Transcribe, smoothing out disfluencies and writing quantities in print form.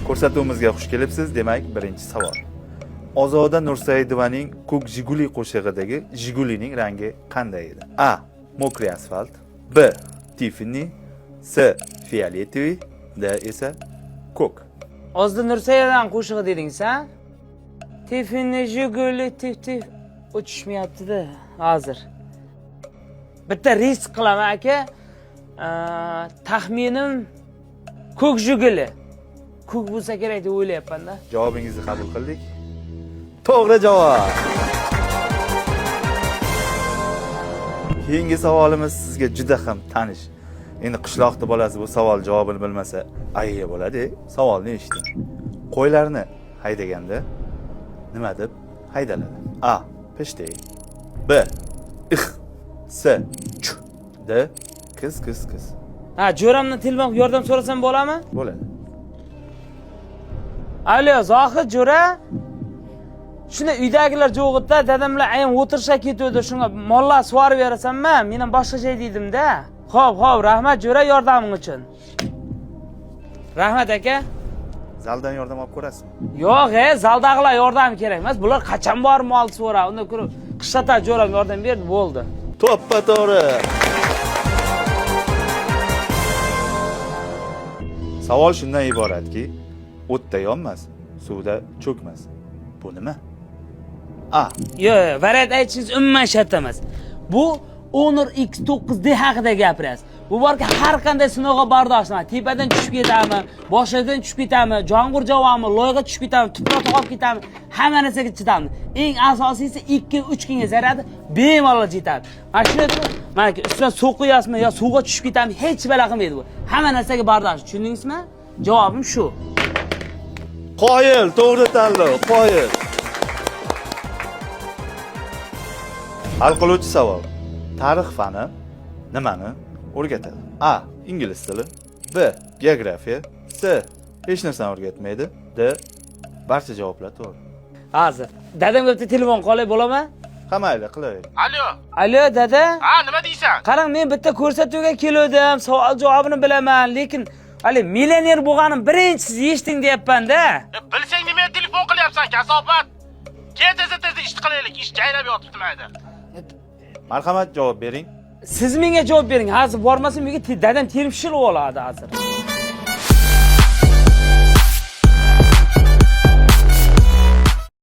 Ko'rsatuvimizga xush kelibsiz. Demak, birinchi savol. Ozoda Nursaidovaning Ko'k Jiguli qo'shig'idagi Jigulining rangi qanday edi? A. Mokriy asfalt, B. Tiffany, C. Fioletoviy, D esa ko'k. Ozoda Nursaidovaning qo'shig'i dedingiz-a? Tiffany, Jiguli, tif o'tishmayapti-da hozir. Bitta risk qilaman aka. Taxminim Ko'k Jiguli. Ko'k bo'lsa kerak deb o'ylayapman-da. Javobingizni qabul qildik. To'g'ri javob. Keyingi savolimiz sizga juda ham tanish. Endi qishloqda bolasi bu savol javobini bilmasa, ayya bo'ladi. Savolni eshiting. Qo'ylarni haydaganda nima deb haydaladi? A. Pishday. B. Ix. C. Ch. D. Kis. Ha, jo'ramdan telefon yordam so'rasam bo'ladimi? Bo'ladi. Alo, Zohid jo'ra. Shunda uydagilar jo'g'itda, dadamlar ayam o'tirishga ketdi, shunga mollar sug'orib berasanmi? Men ham boshqa joy dedim-da. Xo'p, rahmat jo'ra yordaming uchun. Rahmat aka. Zaldan yordam olib ko'rasizmi? Yo'q, zaldagilar yordam kerak emas. Bular qachon borib mol so'rab, unda ko'rib, qishloqda jo'ram yordam berdi, bo'ldi. To'ppa-to'g'ri. Savol shundan iboratki, o'tda yonmas, suvda cho'kmas. Bu nima? A. Yo'q, variant aytishingiz umuman shart emas. Bu Honor X9D haqida gapirasiz. Bu borki har qanday sinovga bardoshlaydi. Tepadan tushib ketami, boshidan tushib ketami, jong'ur javami, loyga tushib ketami, tuproq tog'ib ketami, hamma narsaga chidamdi. Eng asosiysi 2-3 kunga zaradi, bemalol yetadi. Mana shuni mana ustidan suv quyasizmi yo suvga tushib ketami, hech bala qilmaydi bu. Hamma narsaga bardosh. Tushundingizmi? Javobim shu. Qoyil, to'g'ri tanlov, qoyil. Hal qiluvchi savol. Tarix fani nimani o'rgatadi? A. Ingliz tili, B. Geografiya, C. Hech narsani o'rgatmaydi, D. Barcha javoblar to'g'ri. Hozir dadamga bitta telefon qolay bo'ladimi? Ha mayli, qilavering. Alo dada. Ha, nima deysan? Qarang, men bitta ko'rsatuvga keldim, savol javobini bilaman, lekin hali millioner bo'lganim birinchi siz eshiting deyapman-da. Bilsang nima telefon qilyapsan, kasobat? Kel tezda ish qilaylik, ish jaylab yotibdi mayda. Marhamat, javob bering. Siz menga javob bering. Hozir bormasam menga dadam terib shilib oladi hozir.